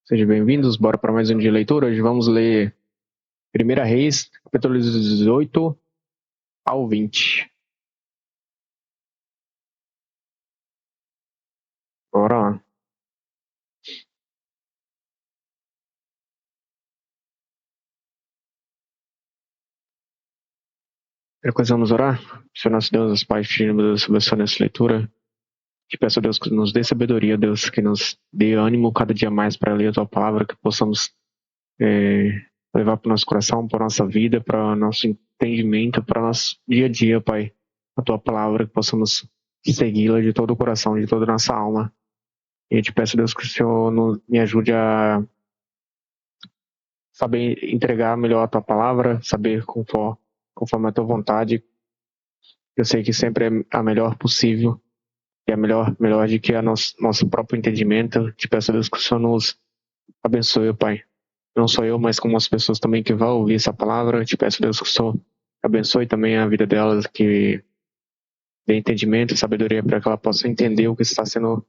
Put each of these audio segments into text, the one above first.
Sejam bem-vindos, bora para mais um dia de leitura. Hoje vamos ler 1 Reis, capítulo 18 ao 20. Bora lá. Primeira coisa, vamos orar. Senhor nosso Deus, Pai, pedimos, Deus, abençoe nessa leitura. Te peço, Deus, que nos dê sabedoria, Deus, que nos dê ânimo cada dia mais para ler a Tua palavra, que possamos levar para o nosso coração, para a nossa vida, para o nosso entendimento, para o nosso dia a dia, Pai, a Tua palavra, que possamos segui-la de todo o coração, de toda a nossa alma. E eu te peço, Deus, que o Senhor me ajude a saber entregar melhor a tua palavra, saber conforme a tua vontade. Eu sei que sempre é a melhor possível e a melhor do que nosso próprio entendimento. Te peço, Deus, que o Senhor nos abençoe, Pai. Não só eu, mas como as pessoas também que vão ouvir essa palavra. Te peço, Deus, que o Senhor abençoe também a vida delas, que dê entendimento e sabedoria para que ela possa entender o que está sendo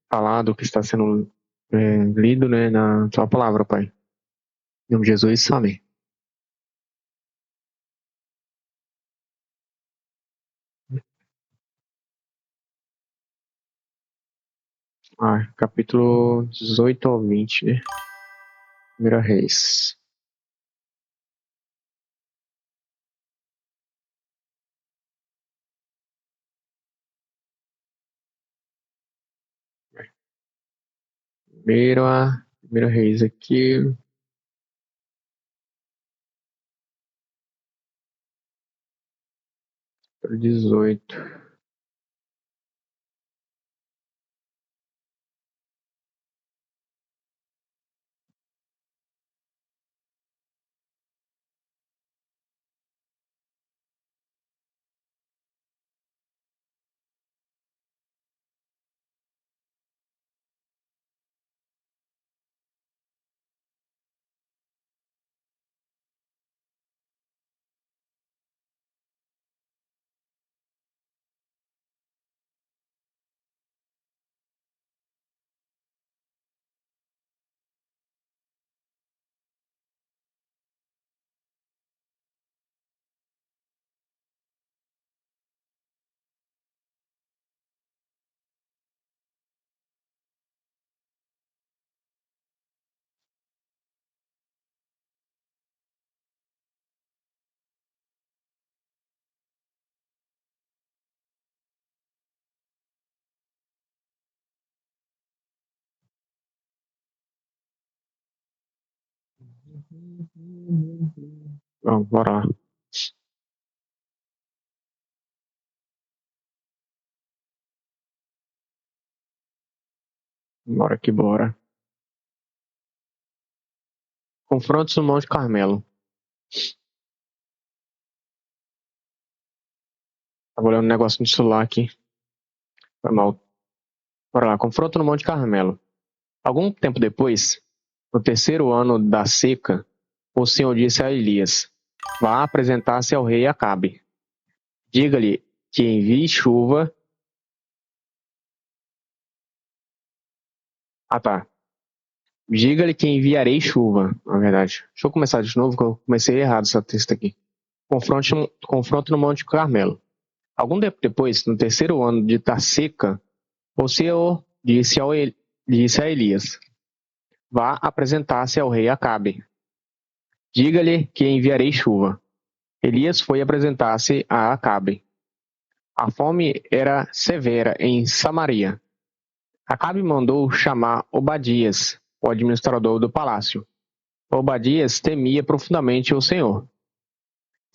falado, o que está sendo lido, né, na tua palavra, Pai. Em nome de Jesus, amém. Capítulo 18 ao 20, né? 1 Reis. Primeira Reis aqui. 18. Vamos, bora lá. Bora que bora. Confrontos no Monte Carmelo. Tava olhando um negócio no celular aqui. Foi mal. Bora lá. Confronto no Monte Carmelo. Algum tempo depois, no terceiro ano da seca, o Senhor disse a Elias: vá apresentar-se ao rei Acabe. Diga-lhe que envie chuva. Ah, tá. Diga-lhe que enviarei chuva, na verdade. Deixa eu começar de novo, que eu comecei errado essa texto aqui. Confronto no Monte Carmelo. Algum tempo depois, no terceiro ano da seca, o Senhor disse a Elias: vá apresentar-se ao rei Acabe. Diga-lhe que enviarei chuva. Elias foi apresentar-se a Acabe. A fome era severa em Samaria. Acabe mandou chamar Obadias, o administrador do palácio. Obadias temia profundamente o Senhor.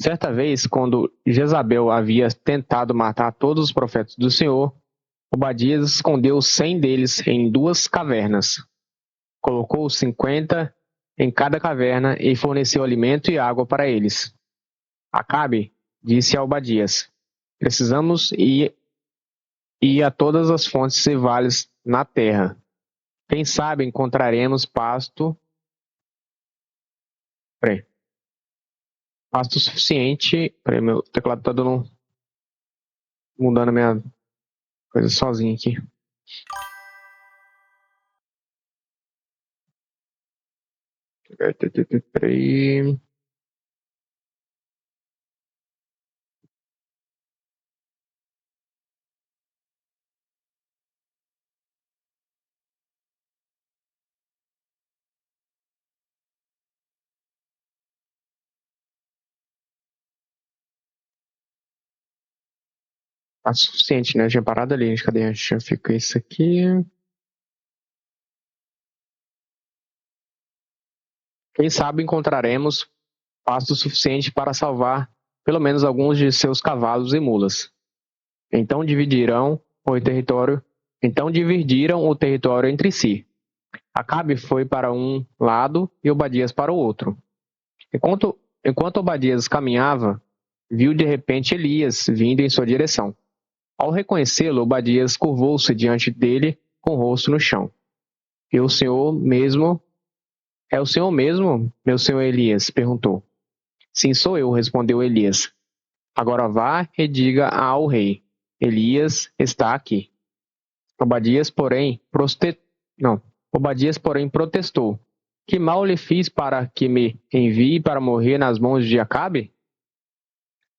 Certa vez, quando Jezabel havia tentado matar todos os profetas do Senhor, Obadias escondeu 100 deles em 2 cavernas. Colocou 50 em cada caverna e forneceu alimento e água para eles. Acabe disse a Obadias: precisamos ir a todas as fontes e vales na terra. Quem sabe encontraremos pasto suficiente. Peraí, meu teclado está mudando a minha coisa sozinho aqui. Peraí. Tá suficiente, né? Já parado ali. Cadê? Já fica isso aqui. Quem sabe encontraremos pasto suficiente para salvar pelo menos alguns de seus cavalos e mulas. Então dividiram o território. Então dividiram o território entre si. Acabe foi para um lado e Obadias para o outro. Enquanto Obadias caminhava, viu de repente Elias vindo em sua direção. Ao reconhecê-lo, Obadias curvou-se diante dele com o rosto no chão. E o senhor mesmo, é o senhor mesmo, meu senhor Elias? Perguntou. Sim, sou eu, respondeu Elias. Agora vá e diga ao rei: Elias está aqui. Obadias, porém, protestou. Que mal lhe fiz para que me envie para morrer nas mãos de Acabe?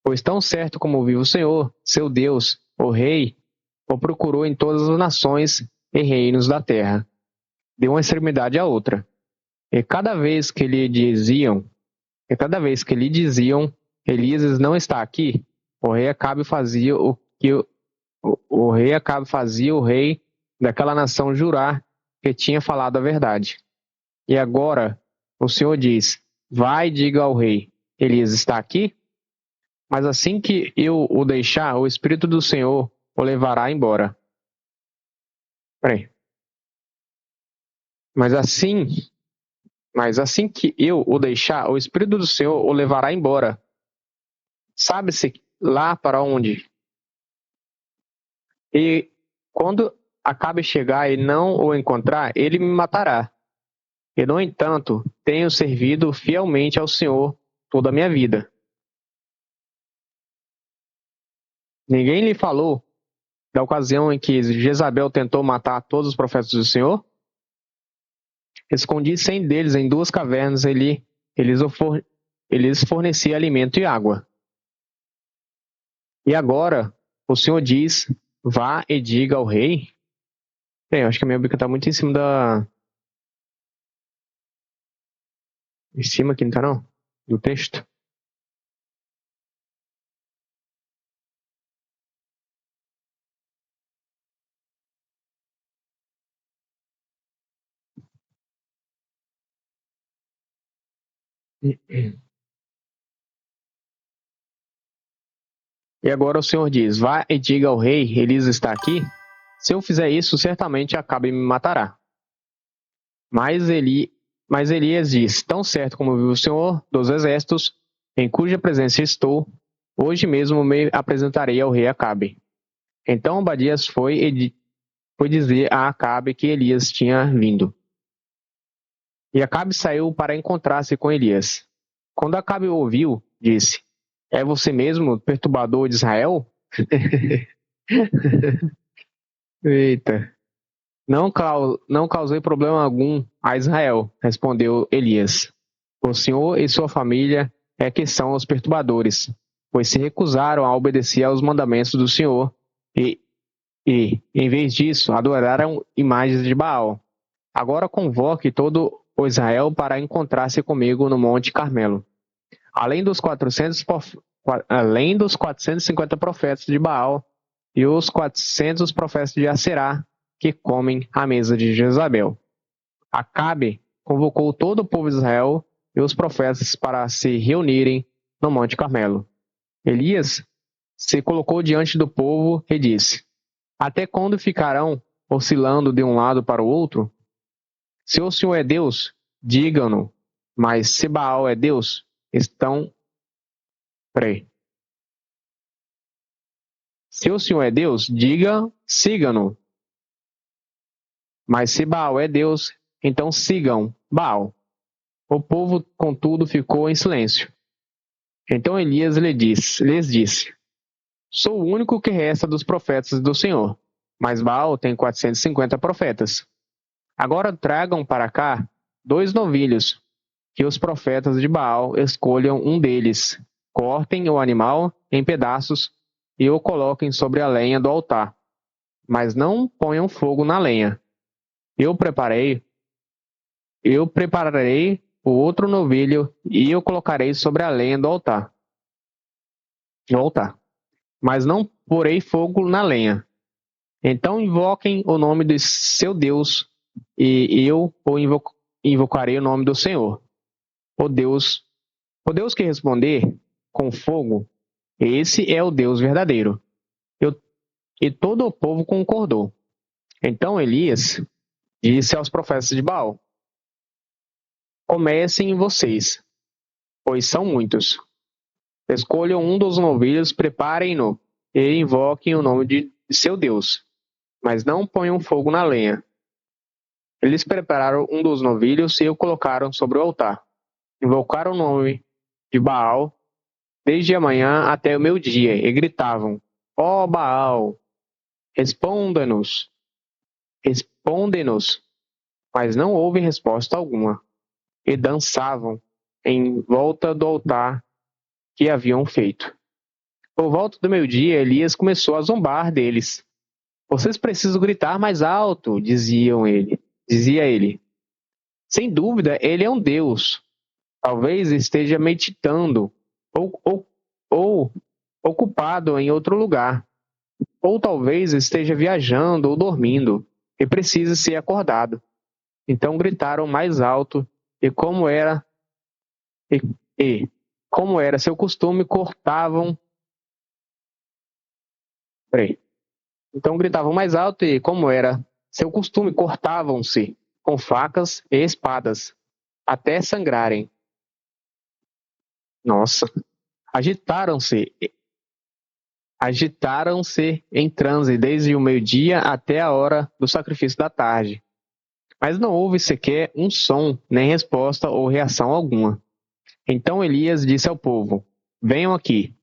Pois tão certo como vive o Senhor, seu Deus, o rei, o procurou em todas as nações e reinos da terra. De uma extremidade à outra. E cada vez que lhe diziam, Elias não está aqui, o rei Acabe fazia o rei Acabe fazia o rei daquela nação jurar que tinha falado a verdade. E agora o Senhor diz: vai e diga ao rei: Elias está aqui? Mas assim que eu o deixar, o Espírito do Senhor o levará embora. Peraí. Mas assim, mas assim que eu o deixar, o Espírito do Senhor o levará embora. Sabe-se lá para onde? E quando Acabe chegar e não o encontrar, ele me matará. E, no entanto, tenho servido fielmente ao Senhor toda a minha vida. Ninguém lhe falou da ocasião em que Jezabel tentou matar todos os profetas do Senhor? Escondi 100 deles em 2 cavernas e lhes fornecia alimento e água. E agora, o Senhor diz, vá e diga ao rei. Bem, eu acho que a minha Bíblia está muito em cima da... Em cima aqui, não está não? Do texto. E agora o Senhor diz, vá e diga ao rei, Elias está aqui? Se eu fizer isso, certamente Acabe me matará. Mas Elias diz, tão certo como vive o Senhor dos exércitos, em cuja presença estou, hoje mesmo me apresentarei ao rei Acabe. Então Obadias foi dizer a Acabe que Elias tinha vindo. E Acabe saiu para encontrar-se com Elias. Quando Acabe o ouviu, disse, é você mesmo, perturbador de Israel? Eita. Não causei problema algum a Israel, respondeu Elias. O Senhor e sua família é que são os perturbadores, pois se recusaram a obedecer aos mandamentos do Senhor em vez disso, adoraram imagens de Baal. Agora convoque todo o Israel para encontrar-se comigo no Monte Carmelo. Além dos 450 profetas de Baal e os 400 profetas de Aserá, que comem à mesa de Jezabel. Acabe convocou todo o povo de Israel e os profetas para se reunirem no Monte Carmelo. Elias se colocou diante do povo e disse: até quando ficarão oscilando de um lado para o outro? Se o Senhor é Deus, digam-no, mas se Baal é Deus, estão... Peraí. Se o Senhor é Deus, sigam-no. Mas se Baal é Deus, então sigam Baal. O povo, contudo, ficou em silêncio. Então Elias lhes disse: sou o único que resta dos profetas do Senhor, mas Baal tem 450 profetas. Agora tragam para cá 2 novilhos, que os profetas de Baal escolham um deles, cortem o animal em pedaços e o coloquem sobre a lenha do altar, mas não ponham fogo na lenha. Eu prepararei o outro novilho e o colocarei sobre a lenha do altar. No altar. Mas não porei fogo na lenha. Então invoquem o nome de seu Deus, e eu invocarei o nome do Senhor. O Deus que responder com fogo, esse é o Deus verdadeiro. E todo o povo concordou. Então Elias disse aos profetas de Baal: comecem vocês, pois são muitos. Escolham um dos novilhos, preparem-no e invoquem o nome de seu Deus, mas não ponham fogo na lenha. Eles prepararam um dos novilhos e o colocaram sobre o altar. Invocaram o nome de Baal desde a manhã até o meio-dia e gritavam: ó Baal, responda-nos, responde-nos. Mas não houve resposta alguma. E dançavam em volta do altar que haviam feito. Por volta do meio-dia, Elias começou a zombar deles. Vocês precisam gritar mais alto, dizia ele. Sem dúvida, ele é um deus. Talvez esteja meditando ou ocupado em outro lugar. Ou talvez esteja viajando ou dormindo e precisa ser acordado. Então gritaram mais alto e como era seu costume, cortavam. Então gritavam mais alto e, como era seu costume, cortavam-se com facas e espadas, até sangrarem. Nossa! Agitaram-se em transe desde o meio-dia até a hora do sacrifício da tarde. Mas não houve sequer um som, nem resposta ou reação alguma. Então Elias disse ao povo: venham aqui.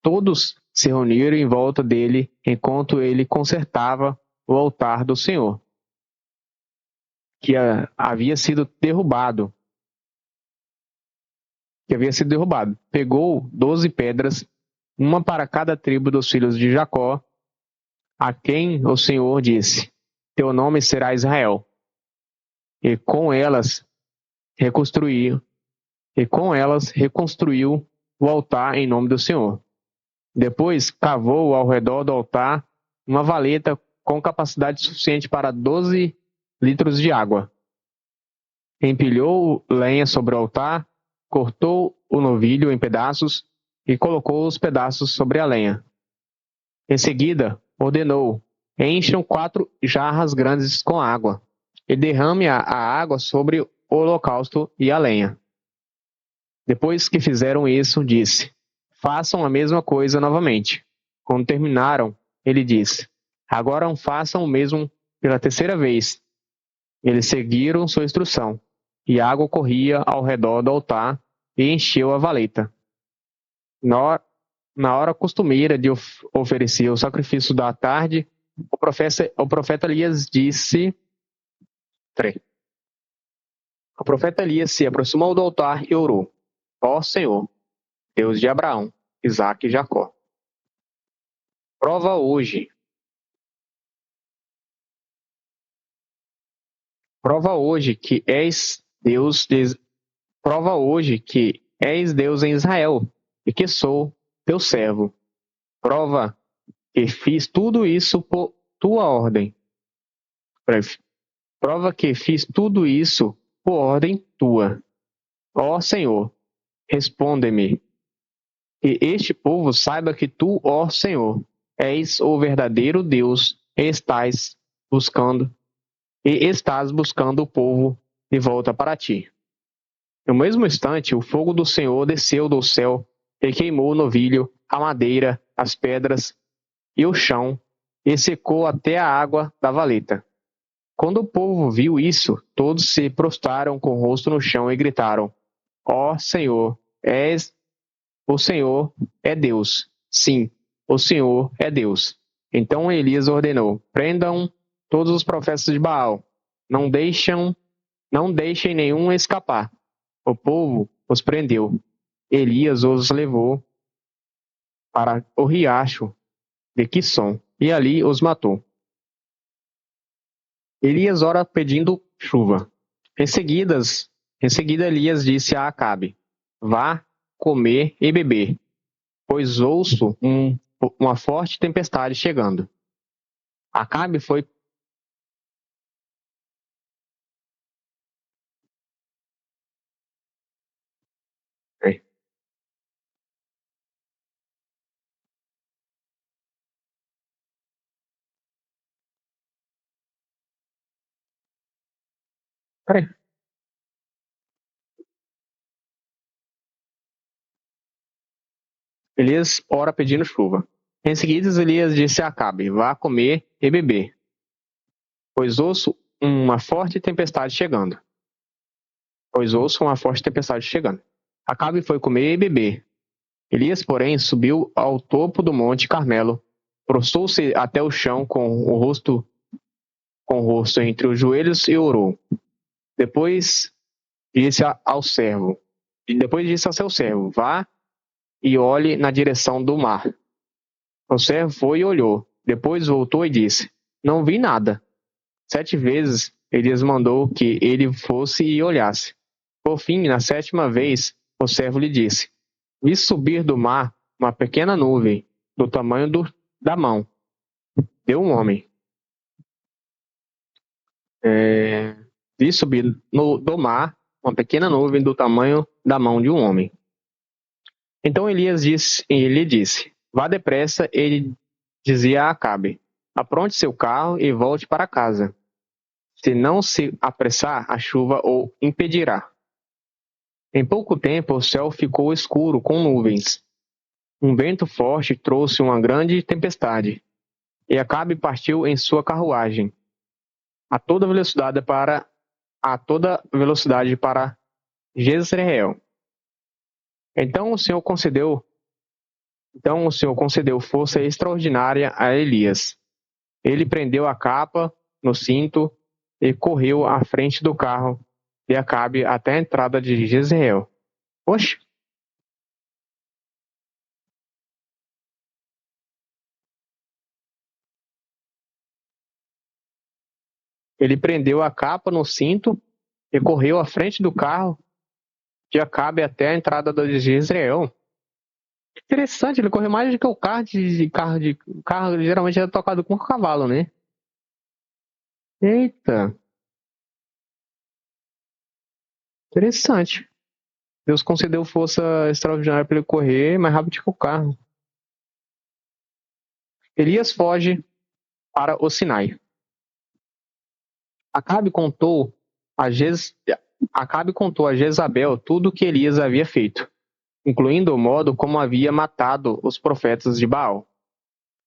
Todos se reuniram em volta dele enquanto ele consertava o altar do Senhor, que havia sido derrubado. Pegou 12 pedras, uma para cada tribo dos filhos de Jacó, a quem o Senhor disse: teu nome será Israel. E com elas reconstruiu o altar em nome do Senhor. Depois cavou ao redor do altar uma valeta com capacidade suficiente para 12 litros de água. Empilhou lenha sobre o altar, cortou o novilho em pedaços e colocou os pedaços sobre a lenha. Em seguida, ordenou: encham 4 jarras grandes com água e derrame a água sobre o holocausto e a lenha. Depois que fizeram isso, disse: façam a mesma coisa novamente. Quando terminaram, ele disse: agora façam o mesmo pela terceira vez. Eles seguiram sua instrução, e a água corria ao redor do altar e encheu a valeta. Na hora costumeira de oferecer o sacrifício da tarde, o profeta Elias disse... O profeta Elias se aproximou do altar e orou: ó Senhor, Deus de Abraão, Isaque e Jacó, prova hoje que és Deus em Israel e que sou teu servo. Prova que fiz tudo isso por tua ordem. Prova que fiz tudo isso por ordem tua. Ó Senhor, responde-me. E este povo saiba que tu, ó Senhor, és o verdadeiro Deus e estás buscando o povo de volta para ti. No mesmo instante, o fogo do Senhor desceu do céu e queimou o novilho, a madeira, as pedras e o chão, e secou até a água da valeta. Quando o povo viu isso, todos se prostraram com o rosto no chão e gritaram: ó Senhor, o Senhor é Deus. Sim, o Senhor é Deus. Então Elias ordenou: prendam todos os profetas de Baal. Não deixem nenhum escapar, o povo os prendeu. Elias os levou para o riacho de Quisson e ali os matou. Elias ora pedindo chuva. Em seguida Elias disse a Acabe: Vá comer e beber, pois ouço uma forte tempestade chegando. Acabe foi. Peraí. Elias ora pedindo chuva. Em seguida, Elias disse a Acabe: Vá comer e beber, pois ouço uma forte tempestade chegando. Acabe foi comer e beber. Elias, porém, subiu ao topo do monte Carmelo, prostrou-se até o chão com o rosto entre os joelhos e orou. Depois disse ao seu servo: Vá e olhe na direção do mar. O servo foi e olhou. Depois voltou e disse: Não vi nada. 7 vezes Elias mandou que ele fosse e olhasse. Por fim, na 7ª vez, o servo lhe disse: Vi subir do mar uma pequena nuvem, do tamanho da mão de um homem. Vi subir do mar uma pequena nuvem do tamanho da mão de um homem. Então Elias lhe disse: Vá depressa, ele dizia a Acabe: Apronte seu carro e volte para casa. Se não se apressar, a chuva o impedirá. Em pouco tempo o céu ficou escuro com nuvens. Um vento forte trouxe uma grande tempestade, e Acabe partiu em sua carruagem a toda velocidade para Jezreel. Então o Senhor concedeu força extraordinária a Elias. Ele prendeu a capa no cinto e correu à frente do carro de Acabe até a entrada de Jezreel. Oxe! Ele prendeu a capa no cinto e correu à frente do carro de Acabe até a entrada de Jezreel. Interessante, ele correu mais do que o carro carro geralmente é tocado com cavalo, né? Eita, interessante. Deus concedeu força extraordinária para ele correr mais rápido que o carro. Elias foge para o Sinai. Acabe contou a Jezabel tudo o que Elias havia feito, incluindo o modo como havia matado os profetas de Baal.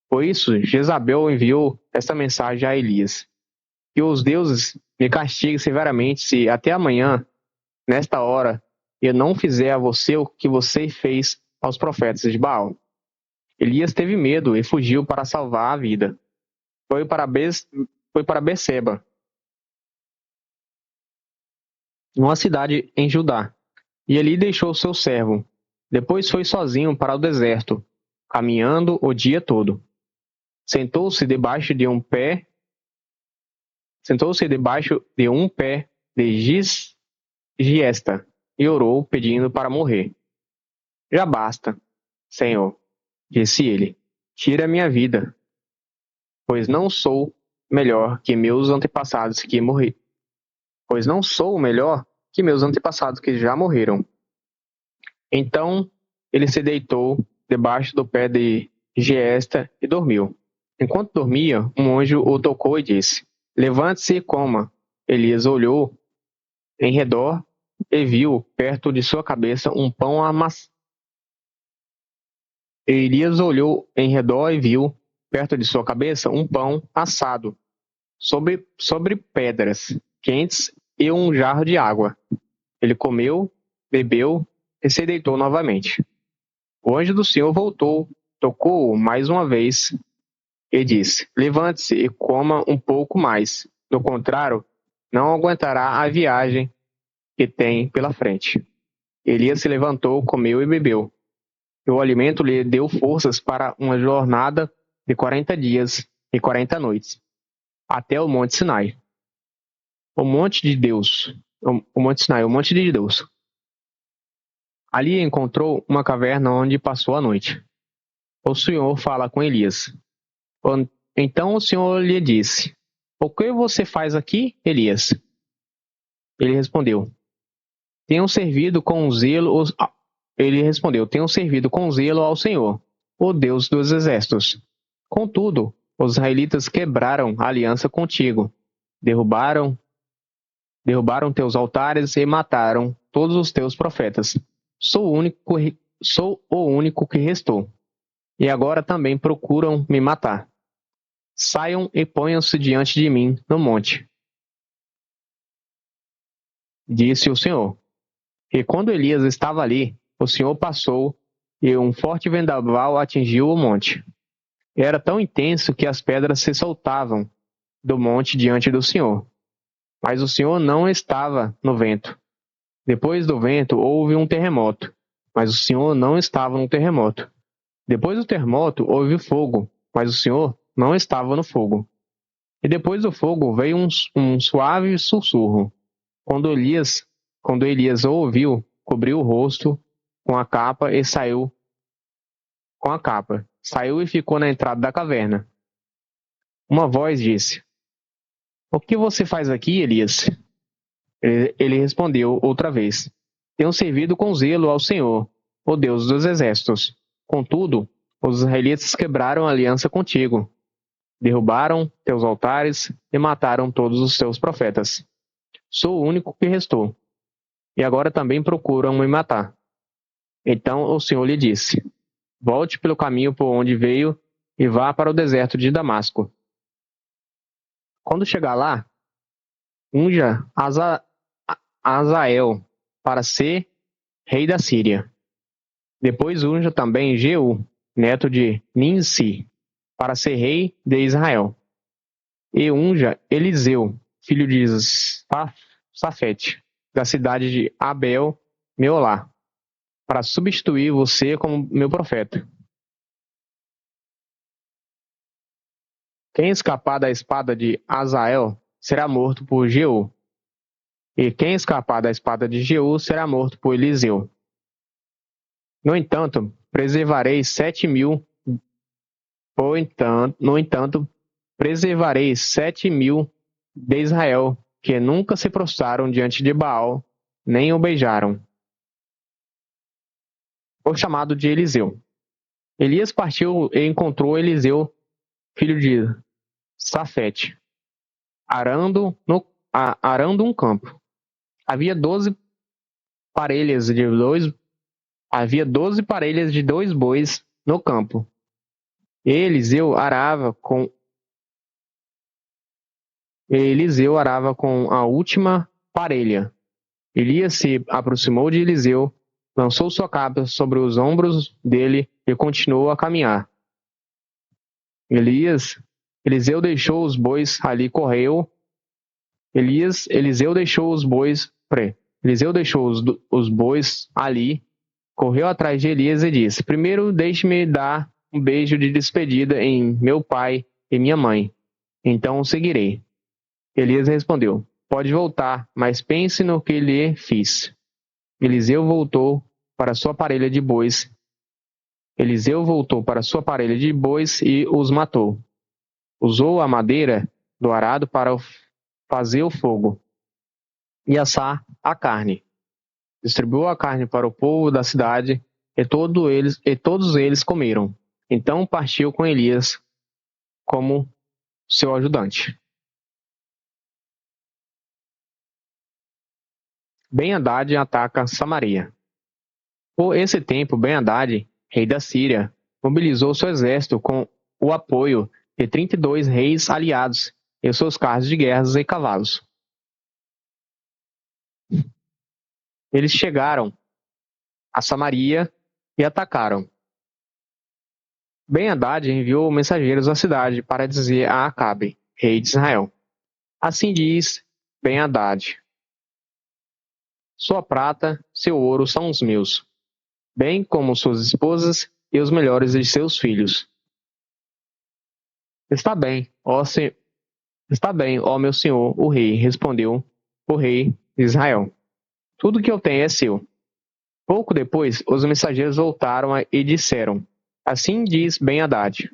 Por isso, Jezabel enviou esta mensagem a Elias: Que os deuses me castiguem severamente se até amanhã, nesta hora, eu não fizer a você o que você fez aos profetas de Baal. Elias teve medo e fugiu para salvar a vida. Foi para Berseba, uma cidade em Judá, e ali deixou seu servo. Depois foi sozinho para o deserto, caminhando o dia todo. Sentou-se debaixo de um pé de giesta e orou, pedindo para morrer. Já basta, Senhor, disse ele, tira minha vida, pois não sou melhor que meus antepassados que já morreram. Então ele se deitou debaixo do pé de giesta e dormiu. Enquanto dormia, um anjo o tocou e disse: Levante-se e coma. Elias olhou em redor e viu perto de sua cabeça um pão amassado. Elias olhou em redor e viu perto de sua cabeça um pão assado sobre pedras quentes e um jarro de água. Ele comeu, bebeu e se deitou novamente. O anjo do Senhor voltou, tocou-o mais uma vez e disse: Levante-se e coma um pouco mais. Do contrário, não aguentará a viagem que tem pela frente. Elias se levantou, comeu e bebeu. E o alimento lhe deu forças para uma jornada de 40 dias e 40 noites, até o Monte Sinai. O Monte de Deus. O Monte Sinai, o Monte de Deus. Ali encontrou uma caverna onde passou a noite. O Senhor fala com Elias. Então o Senhor lhe disse: O que você faz aqui, Elias? Ele respondeu: Tenho servido com zelo. Ele respondeu: Tenho servido com zelo ao Senhor, o Deus dos exércitos. Contudo, os israelitas quebraram a aliança contigo, derrubaram teus altares e mataram todos os teus profetas. Sou o único que restou. E agora também procuram me matar. Saiam e ponham-se diante de mim no monte, disse o Senhor. E quando Elias estava ali, o Senhor passou e um forte vendaval atingiu o monte. Era tão intenso que as pedras se soltavam do monte diante do Senhor. Mas o Senhor não estava no vento. Depois do vento houve um terremoto, mas o Senhor não estava no terremoto. Depois do terremoto houve fogo, mas o Senhor não estava no fogo. E depois do fogo veio um suave sussurro. Quando Elias o ouviu, cobriu o rosto com a capa e saiu com a capa. Saiu e ficou na entrada da caverna. Uma voz disse: O que você faz aqui, Elias? Ele respondeu outra vez: Tenho servido com zelo ao Senhor, o Deus dos exércitos. Contudo, os israelitas quebraram a aliança contigo, derrubaram teus altares e mataram todos os teus profetas. Sou o único que restou, e agora também procuram me matar. Então o Senhor lhe disse: Volte pelo caminho por onde veio e vá para o deserto de Damasco. Quando chegar lá, unja Azael para ser rei da Síria. Depois unja também Jeú, neto de Nimsi, para ser rei de Israel. E unja Eliseu, filho de Safete, da cidade de Abel Meolá, para substituir você como meu profeta. Quem escapar da espada de Azael será morto por Jeú, e quem escapar da espada de Jeú será morto por Eliseu. No entanto, preservarei 7.000. No entanto, preservarei 7.000 de Israel, que nunca se prostraram diante de Baal, nem o beijaram. O chamado de Eliseu. Elias partiu e encontrou Eliseu, filho de Safete, arando um campo. Havia 12 parelhas de dois bois no campo. Eliseu arava com a última parelha. Elias se aproximou de Eliseu, lançou sua capa sobre os ombros dele e continuou a caminhar. Eliseu deixou os bois ali, correu atrás de Elias e disse: Primeiro deixe-me dar um beijo de despedida em meu pai e minha mãe. Então o seguirei. Elias respondeu: Pode voltar, mas pense no que lhe fiz. Eliseu voltou para sua parelha de bois e os matou. Usou a madeira do arado para fazer o fogo e assar a carne. Distribuiu a carne para o povo da cidade e todos eles comeram. Então partiu com Elias como seu ajudante. Ben-Hadad ataca Samaria. Por esse tempo, Ben-Hadad, rei da Síria, mobilizou seu exército com o apoio de 32 reis aliados e seus carros de guerra e cavalos. Eles chegaram a Samaria e atacaram. Ben-Hadad enviou mensageiros à cidade para dizer a Acabe, rei de Israel: Assim diz Ben-Hadad: Sua prata, seu ouro são os meus, bem como suas esposas e os melhores de seus filhos. Está bem, está bem, ó meu senhor, o rei, respondeu o rei de Israel. Tudo que eu tenho é seu. Pouco depois, os mensageiros voltaram e disseram: Assim diz Ben-Hadad: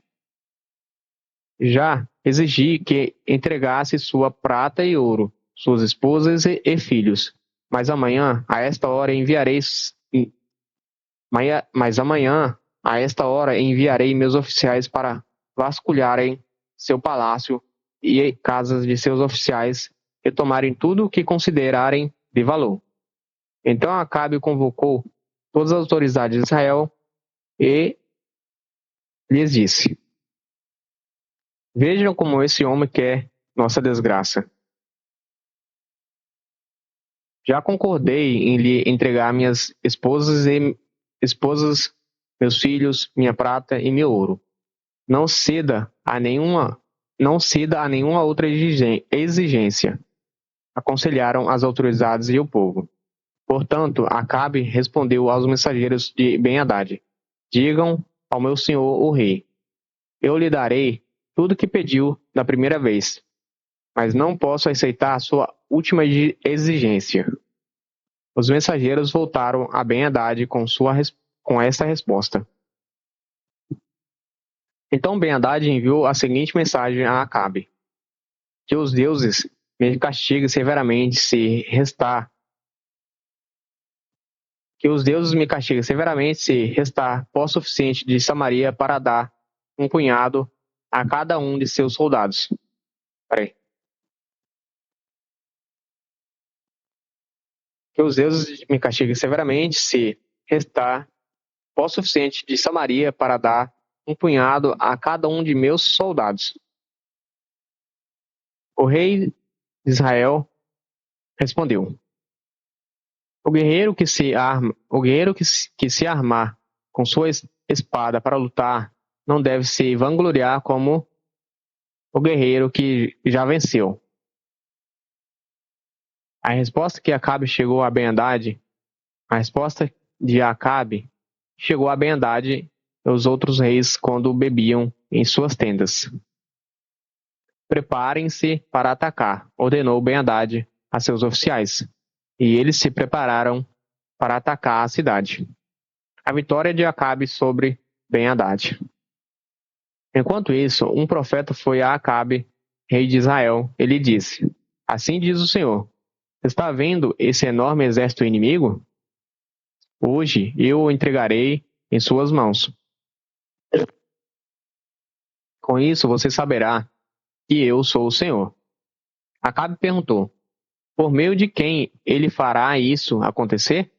Já exigi que entregasse sua prata e ouro, suas esposas e filhos. Mas amanhã, a esta hora, enviarei meus oficiais para vasculharem seu palácio e casas de seus oficiais e tomarem tudo o que considerarem de valor. Então Acabe convocou todas as autoridades de Israel e lhes disse: Vejam como esse homem quer nossa desgraça. Já concordei em lhe entregar minhas esposas, meus filhos, minha prata e meu ouro. Não ceda a nenhuma outra exigência, aconselharam as autoridades e o povo. Portanto, Acabe respondeu aos mensageiros de Ben-Hadad: Digam ao meu senhor o rei: Eu lhe darei tudo que pediu da primeira vez, mas não posso aceitar a sua última exigência. Os mensageiros voltaram a Ben-Hadad com esta resposta. Então Ben-Hadad enviou a seguinte mensagem a Acabe: Que os deuses me castiguem severamente se restar pó suficiente de Samaria para dar um punhado a cada um de seus soldados. Que os deuses me castiguem severamente se restar pó suficiente de Samaria para dar um punhado a cada um de meus soldados. O rei de Israel respondeu: O guerreiro que se armar com sua espada para lutar não deve se vangloriar como o guerreiro que já venceu. A resposta de Acabe chegou a Ben-Hadad e os outros reis quando bebiam em suas tendas. Preparem-se para atacar, ordenou Ben-Hadad a seus oficiais, e eles se prepararam para atacar a cidade. A vitória de Acabe sobre Ben-Hadad. Enquanto isso, um profeta foi a Acabe, rei de Israel, e lhe disse: Assim diz o Senhor: Está vendo esse enorme exército inimigo? Hoje eu o entregarei em suas mãos. Com isso você saberá que eu sou o Senhor. Acabe perguntou: Por meio de quem ele fará isso acontecer?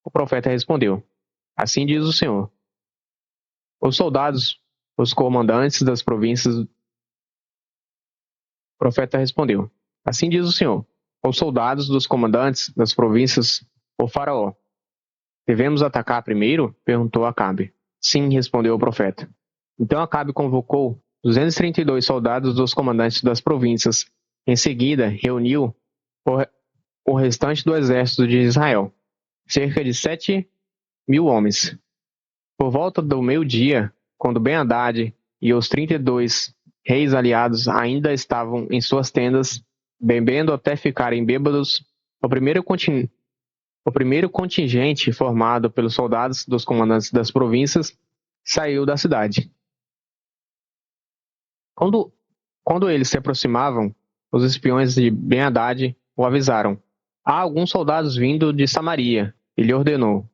O profeta respondeu: Assim diz o Senhor. Os soldados, os comandantes das províncias. O profeta respondeu: Assim diz o Senhor. Os soldados dos comandantes das províncias, o faraó. Devemos atacar primeiro? Perguntou Acabe. Sim, respondeu o profeta. Então Acabe convocou 232 soldados dos comandantes das províncias. Em seguida, reuniu o restante do exército de Israel, cerca de 7.000 homens. Por volta do meio-dia, quando Ben-Hadad e os 32 reis aliados ainda estavam em suas tendas, bebendo até ficarem bêbados, o primeiro contingente formado pelos soldados dos comandantes das províncias saiu da cidade. Quando eles se aproximavam, os espiões de Ben-Hadad o avisaram: Há alguns soldados vindo de Samaria. Ele ordenou: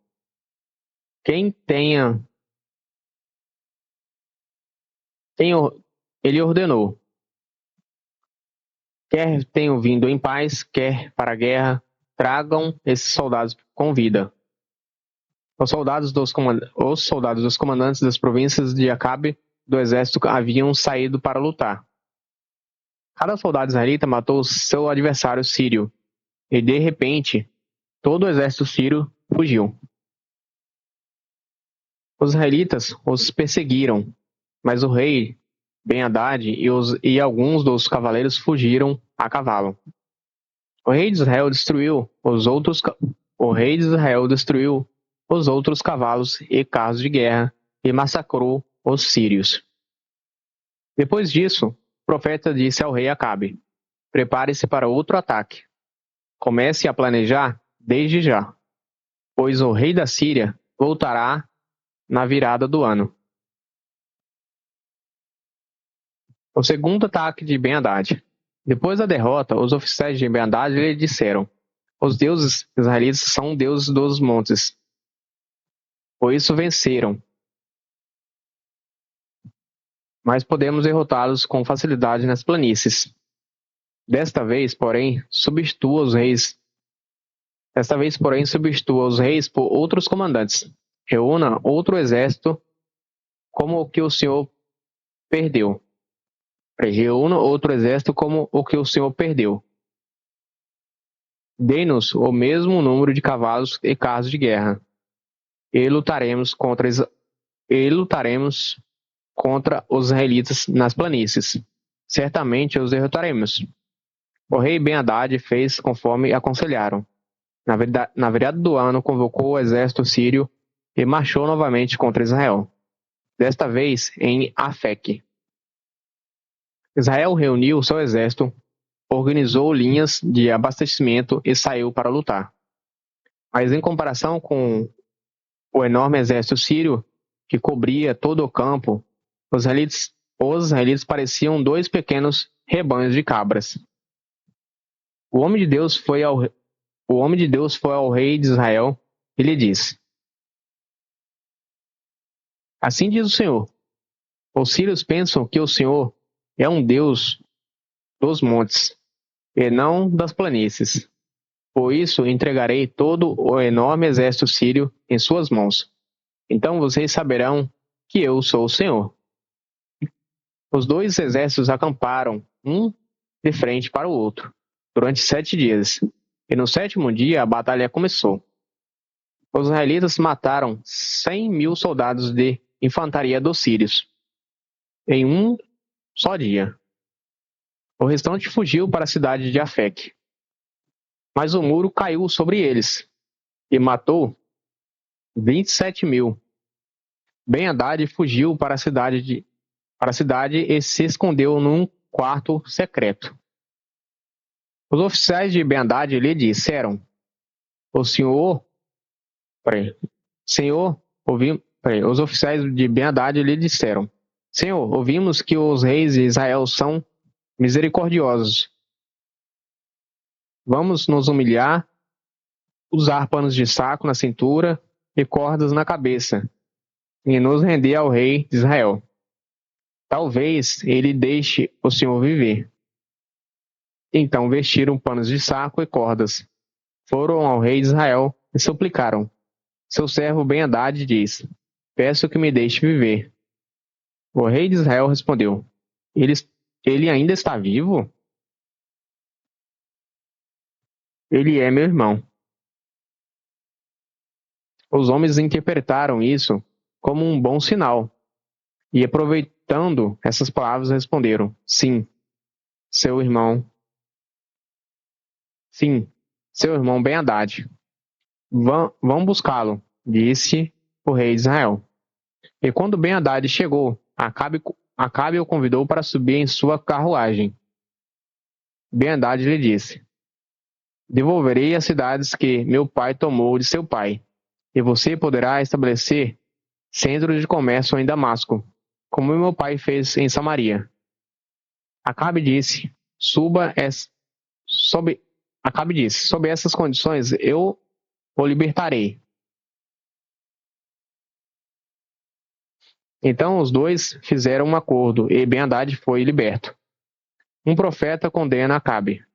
Ele ordenou: Quer tenham vindo em paz, quer para a guerra, tragam esses soldados com vida. Os soldados dos comandantes das províncias de Acabe do exército haviam saído para lutar. Cada soldado israelita matou seu adversário sírio, e de repente, todo o exército sírio fugiu. Os israelitas os perseguiram, mas o rei Ben-Hadad e alguns dos cavaleiros fugiram a cavalo. O rei de Israel destruiu os outros cavalos e carros de guerra e massacrou os sírios. Depois disso, o profeta disse ao rei Acabe: prepare-se para outro ataque. Comece a planejar desde já, pois o rei da Síria voltará na virada do ano. O segundo ataque de Ben-Hadad. Depois da derrota, os oficiais de Ben-Hadad lhe disseram: os deuses israelitas são deuses dos montes. Por isso venceram. Mas podemos derrotá-los com facilidade nas planícies. Desta vez, porém, substitua os reis por outros comandantes. Reúna outro exército como o que o Senhor perdeu. Reúna outro exército como o que o Senhor perdeu. Dê-nos o mesmo número de cavalos e carros de guerra. E lutaremos contra os israelitas nas planícies. Certamente os derrotaremos. O rei Ben-Hadad fez conforme aconselharam. Na virada do ano, convocou o exército sírio e marchou novamente contra Israel. Desta vez em Afeque. Israel reuniu seu exército, organizou linhas de abastecimento e saiu para lutar. Mas em comparação com o enorme exército sírio, que cobria todo o campo, os israelitas pareciam dois pequenos rebanhos de cabras. O homem de Deus foi ao rei de Israel e lhe disse: assim diz o Senhor, os sírios pensam que o Senhor é um Deus dos montes e não das planícies. Por isso entregarei todo o enorme exército sírio em suas mãos. Então vocês saberão que eu sou o Senhor. Os dois exércitos acamparam, um de frente para o outro, durante 7 dias. E no 7º dia a batalha começou. Os israelitas mataram 100.000 soldados de infantaria dos sírios, em um só dia. O restante fugiu para a cidade de Afeque. Mas o muro caiu sobre eles e matou 27.000. Ben-Hadad fugiu para a cidade e se escondeu num quarto secreto. Os oficiais de Ben-Hadad lhe disseram: os oficiais de Ben-Hadad lhe disseram: Senhor, ouvimos que os reis de Israel são misericordiosos. Vamos nos humilhar, usar panos de saco na cintura e cordas na cabeça, e nos render ao rei de Israel. Talvez ele deixe o Senhor viver. Então vestiram panos de saco e cordas. Foram ao rei de Israel e suplicaram. Seu servo Ben-Hadad diz: peço que me deixe viver. O rei de Israel respondeu: ele ainda está vivo? Ele é meu irmão. Os homens interpretaram isso como um bom sinal e, aproveitando essas palavras, responderam: sim, seu irmão Ben-Hadad. Vão buscá-lo, disse o rei de Israel. E quando Ben-Hadad chegou, Acabe o convidou para subir em sua carruagem. Ben-Hadad lhe disse: devolverei as cidades que meu pai tomou de seu pai, e você poderá estabelecer centros de comércio em Damasco, como meu pai fez em Samaria. Acabe disse: sob essas condições eu o libertarei. Então os dois fizeram um acordo e Ben-Hadad foi liberto. Um profeta condena Acabe.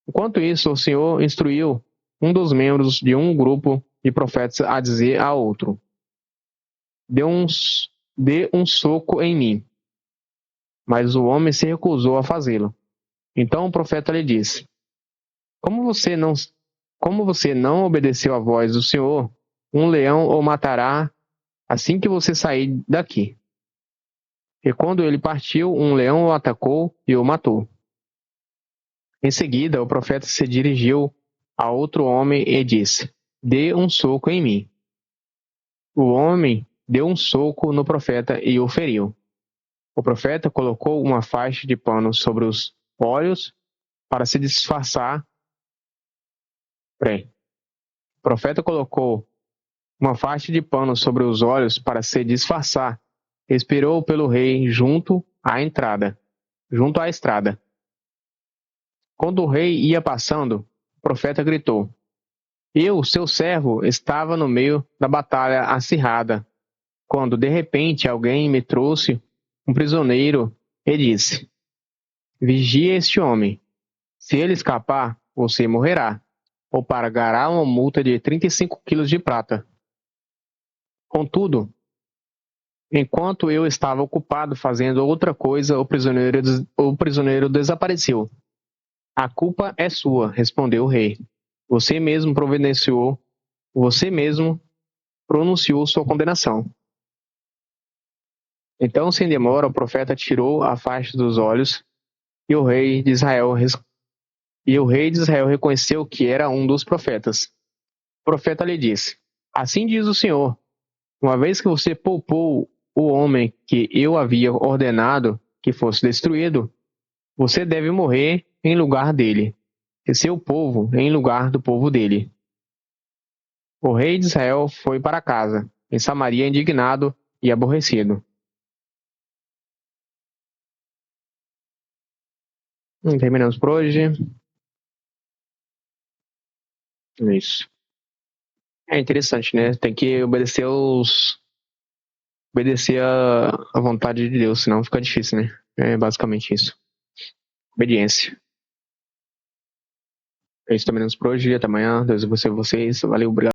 Enquanto isso, o Senhor instruiu um dos membros de um grupo de profetas a dizer a outro: dê um soco em mim. Mas o homem se recusou a fazê-lo. Então o profeta lhe disse: Como você não obedeceu à voz do Senhor, um leão o matará assim que você sair daqui. E quando ele partiu, um leão o atacou e o matou. Em seguida, o profeta se dirigiu a outro homem e disse: Dê um soco em mim. O homem deu um soco no profeta e o feriu. O profeta colocou uma faixa de pano sobre os olhos para se disfarçar. Peraí. O profeta colocou uma faixa de pano sobre os olhos para se disfarçar. Esperou pelo rei junto à estrada. Quando o rei ia passando, o profeta gritou: Eu, seu servo, estava no meio da batalha acirrada, quando de repente alguém me trouxe um prisioneiro e disse: Vigie este homem. Se ele escapar, você morrerá, ou pagará uma multa de 35 quilos de prata. Contudo, enquanto eu estava ocupado fazendo outra coisa, o prisioneiro desapareceu. A culpa é sua, respondeu o rei. Você mesmo pronunciou sua condenação. Então, sem demora, o profeta tirou a faixa dos olhos e o rei de Israel reconheceu que era um dos profetas. O profeta lhe disse: Assim diz o Senhor, uma vez que você poupou o homem que eu havia ordenado que fosse destruído, você deve morrer em lugar dele, e seu povo em lugar do povo dele. O rei de Israel foi para casa, em Samaria, indignado e aborrecido. Terminamos por hoje. Isso. É interessante, né? Tem que obedecer a vontade de Deus, senão fica difícil, né? É basicamente isso. Obediência. É isso, terminamos por hoje. Até amanhã. Deus abençoe vocês. Valeu, obrigado.